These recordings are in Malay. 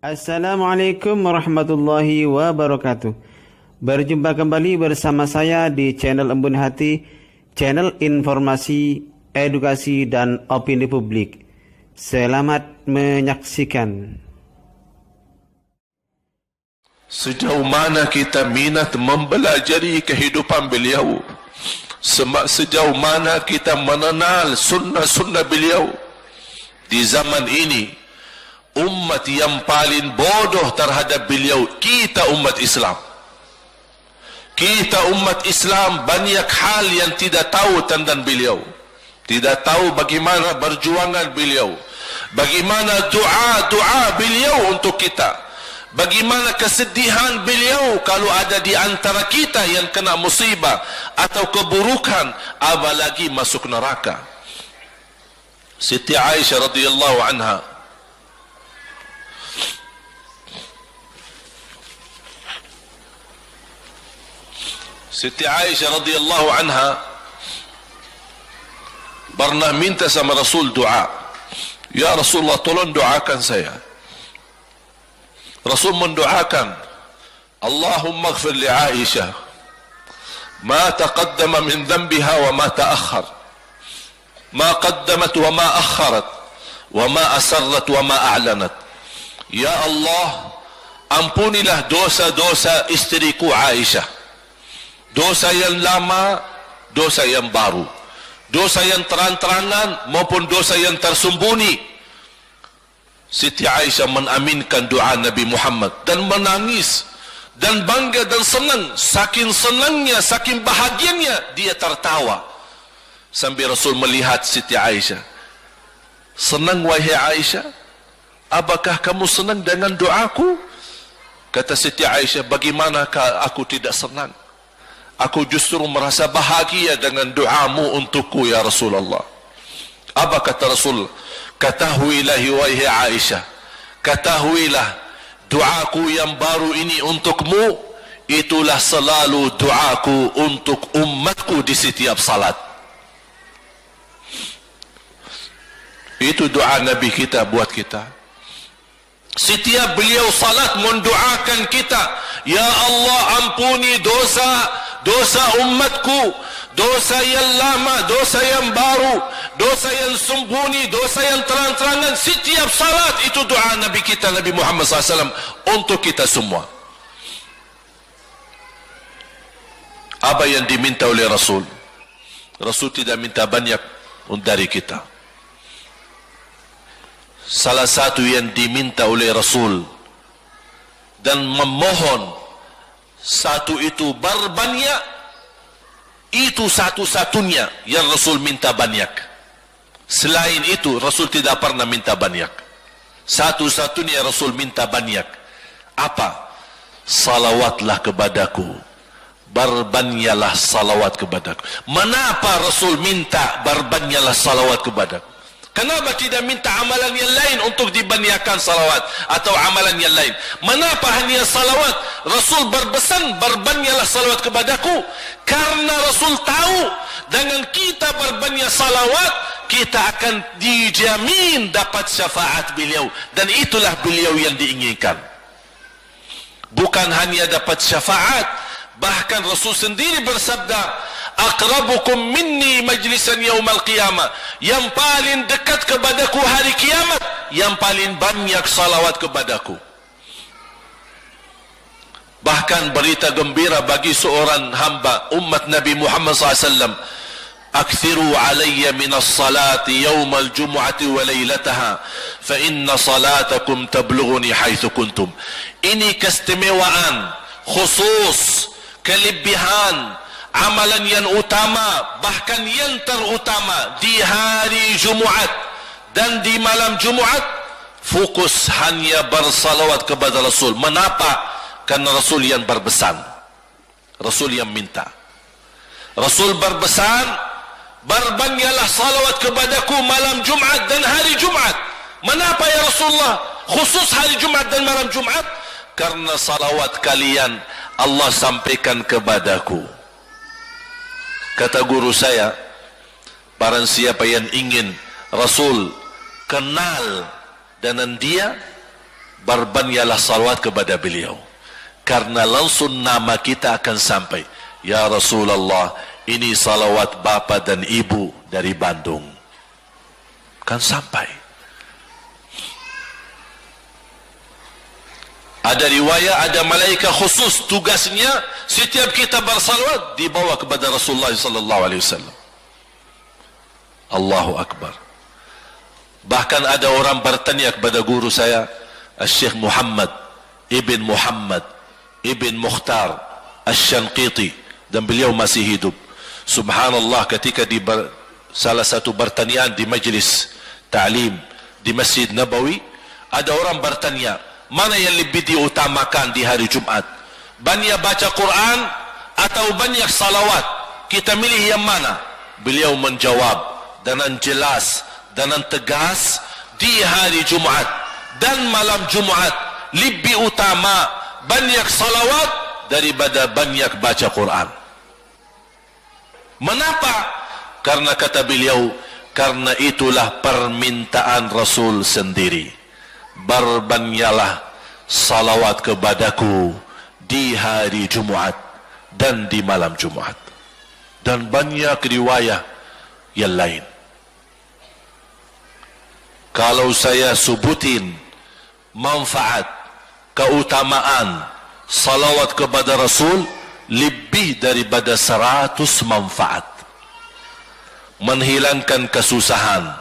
Assalamualaikum warahmatullahi wabarakatuh. Berjumpa kembali bersama saya di channel Embun Hati, channel informasi, edukasi dan opini publik. Selamat menyaksikan. Sejauh mana kita minat mempelajari kehidupan beliau, sejauh mana kita mengenal sunnah-sunnah beliau. Di zaman ini, umat yang paling bodoh terhadap beliau kita umat Islam. Kita umat Islam banyak hal yang tidak tahu tentang beliau, tidak tahu bagaimana perjuangan beliau, bagaimana doa beliau untuk kita, bagaimana kesedihan beliau kalau ada di antara kita yang kena musibah atau keburukan, apalagi masuk neraka. Siti Aisyah radhiyallahu anha, Siti Aisyah radhiyallahu anha pernah minta sama Rasul doa. Ya Rasulullah, tolong doakan saya. Rasul mendoakan, Allahumma ighfir li Aisyah ma taqaddama min dhanbiha wa ma ta'akhkhar, ma qaddamat wa ma akharat, wa ma asarrat wa ma a'lanat. Ya Allah, ampunilah dosa-dosa istriku Aisyah, dosa yang lama, dosa yang baru, dosa yang terang-terangan maupun dosa yang tersembunyi. Siti Aisyah menaminkan doa Nabi Muhammad dan menangis dan bangga dan senang. Saking senangnya, saking bahagianya, dia tertawa sambil Rasul melihat Siti Aisyah. Senang wahai Aisyah? Apakah kamu senang dengan doaku? Kata Siti Aisyah, bagaimanakah aku tidak senang? Aku justru merasa bahagia dengan doamu untukku ya Rasulullah. Apa kata Rasul? Ketahuilah wahai Aisyah, ketahuilah doaku yang baru ini untukmu, itulah selalu doaku untuk umatku di setiap salat. Itu doa Nabi kita buat kita. Setiap beliau salat mendoakan kita, ya Allah, ampuni dosa umatku, dosa yang lama, dosa yang baru, dosa yang sembunyi, dosa yang terang-terangan. Setiap salat itu doa Nabi kita, Nabi Muhammad SAW, untuk kita semua. Apa yang diminta oleh Rasul? Rasul tidak minta banyak dari kita. Salah satu yang diminta oleh Rasul dan memohon, satu itu berbanyak, itu satu-satunya yang Rasul minta banyak. Selain itu Rasul tidak pernah minta banyak. Satu-satunya Rasul minta banyak. Apa? Salawatlah kepadaku, berbanyaklah salawat kepadaku. Mengapa Rasul minta berbanyaklah salawat kepadaku? Kenapa tidak minta amalan yang lain untuk dibanyakkan salawat atau amalan yang lain? Mengapa hanya salawat? Rasul berpesan, berbanyaklah salawat kepadaku, karena Rasul tahu dengan kita berbanyak salawat, kita akan dijamin dapat syafaat beliau, dan itulah beliau yang diinginkan. Bukan hanya dapat syafaat, bahkan Rasul sendiri bersabda, aqrabukum minni majlisan yaumal qiyamah, yang paling dekat kepadaku hari kiamat, yang paling banyak salawat kepadaku. Bahkan berita gembira bagi seorang hamba umat Nabi Muhammad SAW, akthiru alayya minas salati yaumal jumu'ati wa laylataha, fa inna salatakum tablughuni haitsu kuntum. Ini keistimewaan khusus, kelebihan, amalan yang utama, bahkan yang terutama di hari Jumaat dan di malam Jumaat, fokus hanya bersalawat kepada Rasul. Mengapa? Karena Rasul yang berpesan, Rasul yang minta. Rasul berpesan, berbanyaklah salawat kepadaku malam Jumaat dan hari Jumaat. Mengapa ya Rasulullah khusus hari Jumaat dan malam Jumaat? Karena salawat kalian Allah sampaikan kepadaku. Kata guru saya, barang siapa yang ingin Rasul kenal dengan dia, berbanyalah salawat kepada beliau. Karena langsung nama kita akan sampai. Ya Rasulullah, ini salawat bapa dan ibu dari Bandung. Kan sampai. Ada riwayat, ada malaikat khusus tugasnya setiap kita bersalawat dibawa kepada Rasulullah sallallahu alaihi wasallam. Allahu akbar. Bahkan ada orang bertanya kepada guru saya, Syekh Muhammad Ibn Muhammad Ibn Mukhtar Asy-Syanqiti, dan beliau masih hidup. Subhanallah, ketika di salah satu pertanyaan di majlis ta'lim di Masjid Nabawi, ada orang bertanya, mana yang lebih diutamakan di hari Jumat? Banyak baca Quran atau banyak salawat? Kita milih yang mana? Beliau menjawab dengan jelas, dengan tegas, di hari Jumat dan malam Jumat lebih utama banyak salawat daripada banyak baca Quran. Mengapa? Karena kata beliau, karena itulah permintaan Rasul sendiri. Berbanyaklah salawat kepadaku di hari Jumat dan di malam Jumat. Dan banyak riwayat yang lain. Kalau saya sebutin manfaat, keutamaan salawat kepada Rasul, lebih daripada 100 manfaat. Menghilangkan kesusahan,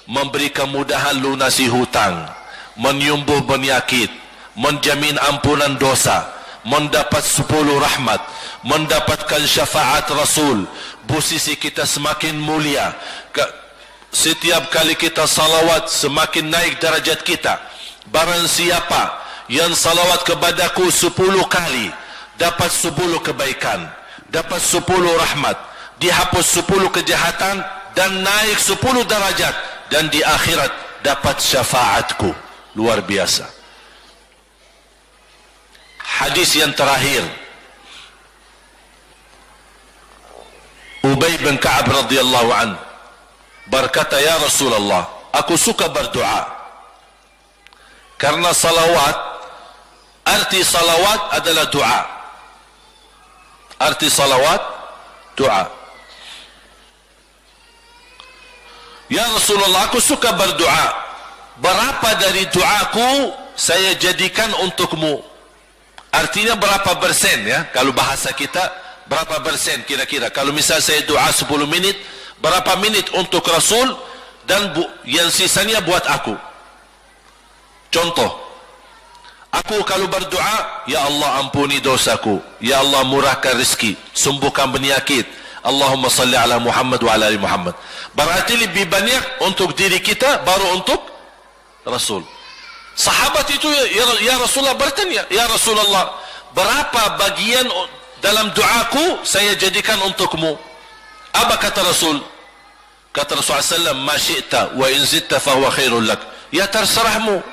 memberi kemudahan lunasi hutang, menyembuh penyakit, menjamin ampunan dosa, mendapat 10 rahmat, mendapatkan syafaat Rasul, posisi kita semakin mulia. Setiap kali kita salawat semakin naik darajat kita. Barang siapa yang salawat kepadaku 10 kali, dapat 10 kebaikan, dapat 10 rahmat, dihapus 10 kejahatan, dan naik 10 darajat, dan di akhirat dapat syafaatku. Luar biasa. Hadis yang terakhir, Ubay bin Ka'ab radhiyallahu anhu berkata, ya Rasulullah, aku suka berdoa. Karena salawat, arti salawat adalah doa. Arti salawat, doa. Ya Rasulullah, aku suka berdoa. Berapa dari doaku saya jadikan untukmu? Artinya berapa persen, ya? Kalau bahasa kita, berapa persen kira-kira? Kalau misal saya doa 10 menit, berapa menit untuk Rasul, dan yang sisanya buat aku. Contoh, aku kalau berdoa, ya Allah ampuni dosaku, ya Allah murahkan rezeki, sembuhkan penyakit, Allahumma salli ala Muhammad wa ala ali Muhammad. Berarti lebih banyak untuk diri kita, baru untuk Rasul. Sahabat itu, ya Rasulullah bertanya, ya Rasulullah, berapa bagian dalam doaku saya jadikan untukmu? Apa kata Rasul? Kata Rasulullah SAW, ma syi'ta wa in zitta fahuwa khairul lak. Ya terserahmu.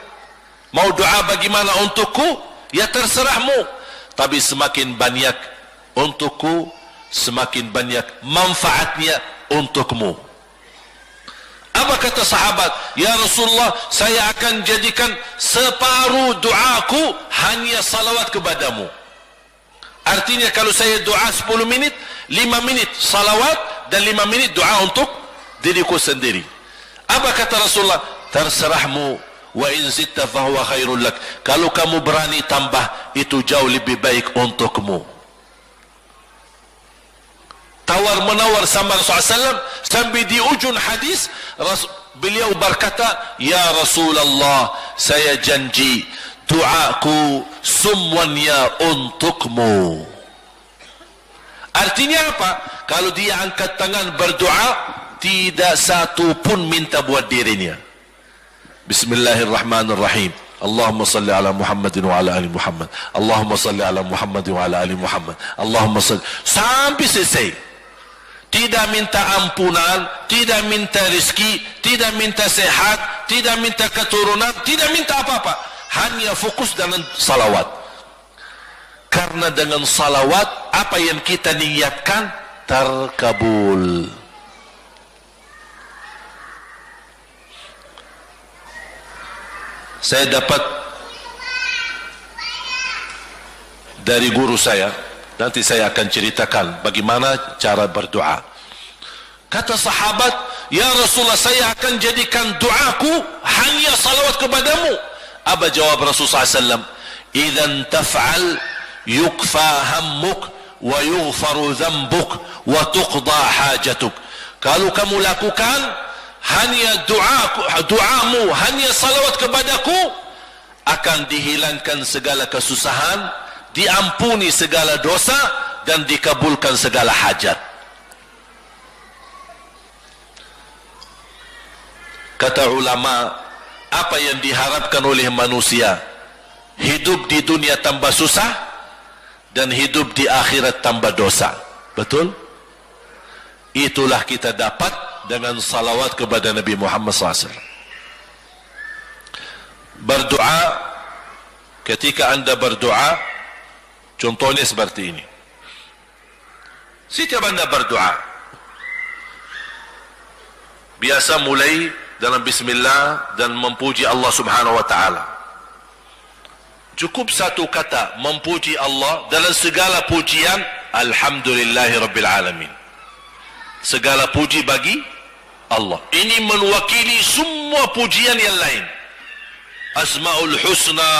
Mau doa bagaimana untukku? Ya terserahmu. Tapi semakin banyak untukku, semakin banyak manfaatnya untukmu. Apa kata sahabat? Ya Rasulullah, saya akan jadikan separuh doaku hanya salawat kepadamu. Artinya kalau saya doa 10 menit, 5 menit salawat, dan 5 menit doa untuk diriku sendiri. Apa kata Rasulullah? Terserahmu, wa in zitta fahuwa khairul lak. Kalau kamu berani tambah, itu jauh lebih baik untukmu. Tawar menawar sama Rasulullah SAW, sampai di ujung hadis beliau berkata, ya Rasulullah, saya janji doaku semuanya untukmu. Artinya apa? Kalau dia angkat tangan berdoa, tidak satu pun minta buat dirinya. Bismillahirrahmanirrahim. Allahumma salli ala Muhammadin wa ala ali Muhammad. Allahumma salli ala Muhammadin wa ala ali Muhammad. Allahumma salli. Sampai selesai. Tidak minta ampunan, tidak minta rezeki, tidak minta sehat, tidak minta keturunan, tidak minta apa-apa. Hanya fokus dengan salawat. Karena dengan salawat, apa yang kita niatkan terkabul. Saya dapat dari guru saya. Nanti saya akan ceritakan bagaimana cara berdoa. Kata sahabat, ya Rasulullah, saya akan jadikan doaku hanya salawat kepadamu. Apa jawab Rasulullah SAW? Idzan taf'al yukfa hammuk wa yughfaru dhanbuk wa tuqda hajatuk. Kalau kamu lakukan hanya doamu, hanya salawat kepadaku, akan dihilangkan segala kesusahan, diampuni segala dosa, dan dikabulkan segala hajat. Kata ulama, apa yang diharapkan oleh manusia? Hidup di dunia tambah susah dan hidup di akhirat tambah dosa. Betul? Itulah kita dapat dengan salawat kepada Nabi Muhammad SAW. Berdoa, ketika anda berdoa, contohnya seperti ini. Setiap anda berdoa, biasa mulai dalam bismillah dan memuji Allah Subhanahu wa taala. Cukup satu kata memuji Allah dalam segala pujian, alhamdulillahirabbil alamin. Segala puji bagi Allah. Ini mewakili semua pujian yang lain. Asmaul husna,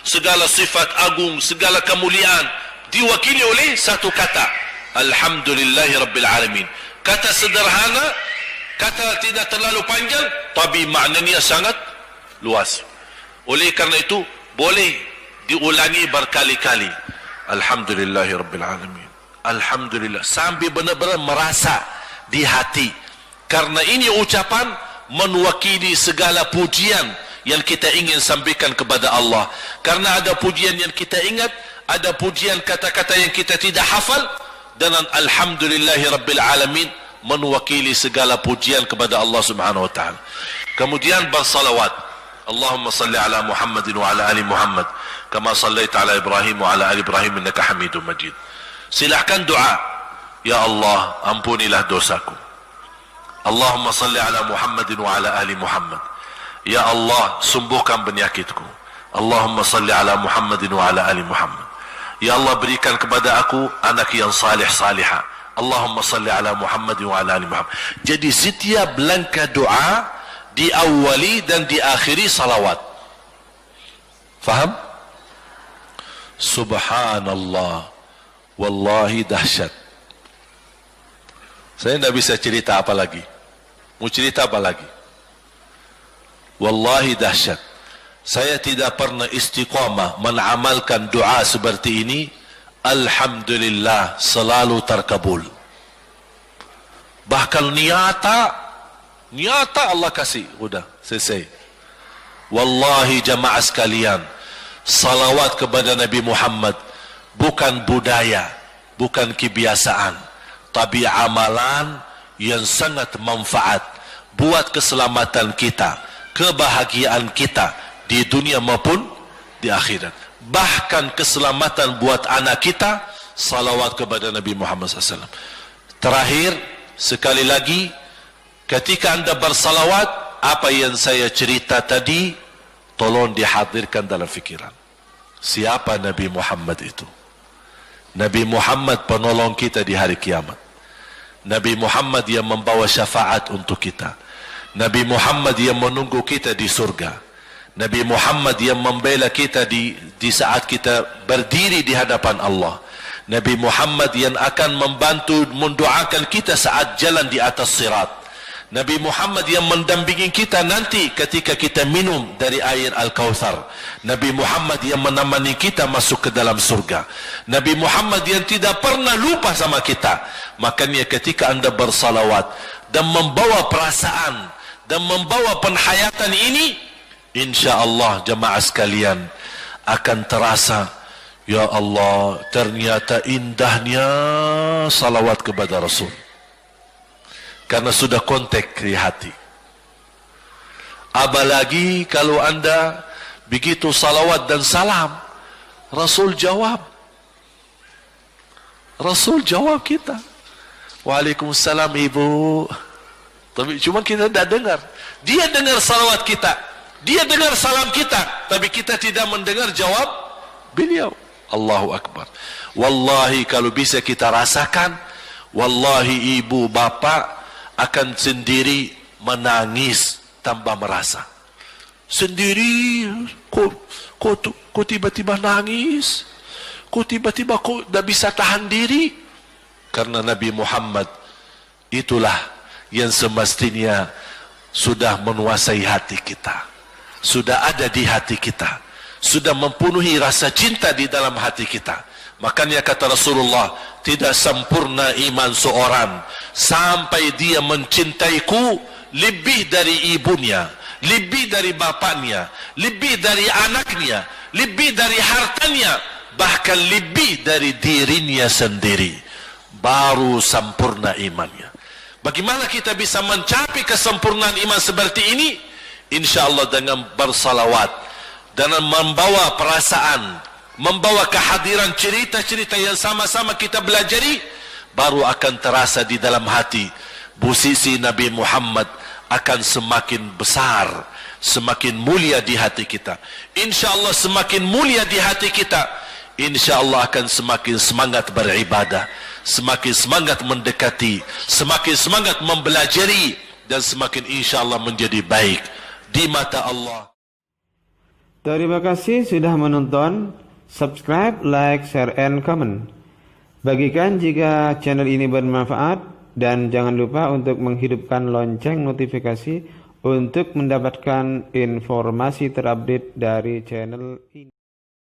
segala sifat agung, segala kemuliaan diwakili oleh satu kata, alhamdulillahirabbil alamin. Kata sederhana, kata tidak terlalu panjang, tapi maknanya sangat luas. Oleh karena itu boleh diulangi berkali-kali, alhamdulillahirabbil alamin, alhamdulillah, sampai benar-benar merasa di hati. Karena ini ucapan mewakili segala pujian yang kita ingin sampaikan kepada Allah. Karena ada pujian yang kita ingat, ada pujian kata-kata yang kita tidak hafal, dan alhamdulillahirabbil alamin mewakili segala pujian kepada Allah Subhanahu wa taala. Kemudian bersalawat, Allahumma salli ala Muhammadin wa ala ali Muhammad kama sallaita ala Ibrahim wa ala ali Ibrahim innaka Hamidum Majid. Silakan doa, ya Allah, ampunilah dosaku. Allahumma salli ala Muhammadin wa ala ali Muhammad. Ya Allah, sembuhkan penyakitku. Allahumma salli ala Muhammadin wa ala ali Muhammad. Ya Allah, berikan kepada aku anak yang salih salihah. Allahumma salli ala Muhammadin wa ala ali Muhammad. Jadi setiap langkah doa diawali dan diakhiri salawat. Faham? Subhanallah, wallahi dahsyat. Saya tidak bisa cerita apa lagi. Mau cerita apa lagi? Wallahi dahsyat. Saya tidak pernah istiqamah mengamalkan doa seperti ini. Alhamdulillah, selalu terkabul. Bahkan nyata Allah kasih. Udah, selesai. Wallahi jamaah sekalian, salawat kepada Nabi Muhammad bukan budaya, bukan kebiasaan, tapi amalan yang sangat manfaat buat keselamatan kita, kebahagiaan kita di dunia maupun di akhirat. Bahkan keselamatan buat anak kita, salawat kepada Nabi Muhammad SAW. Terakhir, sekali lagi, ketika anda bersalawat, apa yang saya cerita tadi, tolong dihadirkan dalam fikiran. Siapa Nabi Muhammad itu? Nabi Muhammad penolong kita di hari kiamat. Nabi Muhammad yang membawa syafaat untuk kita. Nabi Muhammad yang menunggu kita di surga. Nabi Muhammad yang membela kita di saat kita berdiri di hadapan Allah. Nabi Muhammad yang akan membantu mendoakan kita saat jalan di atas sirat. Nabi Muhammad yang mendampingi kita nanti ketika kita minum dari air Al-Kautsar. Nabi Muhammad yang menemani kita masuk ke dalam surga. Nabi Muhammad yang tidak pernah lupa sama kita. Makanya ketika anda bersalawat dan membawa perasaan dan membawa penghayatan ini, InsyaAllah jamaah sekalian akan terasa, ya Allah, ternyata indahnya salawat kepada Rasul. Karena sudah kontak di hati. Apalagi kalau anda begitu salawat dan salam, Rasul jawab. Rasul jawab kita. Waalaikumsalam ibu. Tapi cuma kita tidak dengar. Dia dengar salawat kita. Dia dengar salam kita, tapi kita tidak mendengar jawab beliau. Allahu Akbar. Wallahi kalau bisa kita rasakan, wallahi ibu bapa akan sendiri menangis tanpa merasa. Sendiri, kok tiba-tiba nangis? Kok tiba-tiba kok tidak bisa tahan diri? Karena Nabi Muhammad itulah yang semestinya sudah menguasai hati kita, sudah ada di hati kita, sudah mempenuhi rasa cinta di dalam hati kita. Makanya kata Rasulullah, tidak sempurna iman seorang sampai dia mencintaiku lebih dari ibunya, lebih dari bapaknya, lebih dari anaknya, lebih dari hartanya, bahkan lebih dari dirinya sendiri. Baru sempurna imannya. Bagaimana kita bisa mencapai kesempurnaan iman seperti ini? InsyaAllah dengan bersalawat, dengan membawa perasaan, membawa kehadiran cerita-cerita yang sama-sama kita belajari, baru akan terasa di dalam hati posisi Nabi Muhammad akan semakin besar, semakin mulia di hati kita. InsyaAllah semakin mulia di hati kita, InsyaAllah akan semakin semangat beribadah, semakin semangat mendekati, semakin semangat mempelajari, dan semakin InsyaAllah menjadi baik di mata Allah. Terima kasih sudah menonton. Subscribe, like, share, and comment. Bagikan jika channel ini bermanfaat, dan jangan lupa untuk menghidupkan lonceng notifikasi untuk mendapatkan informasi terupdate dari channel ini.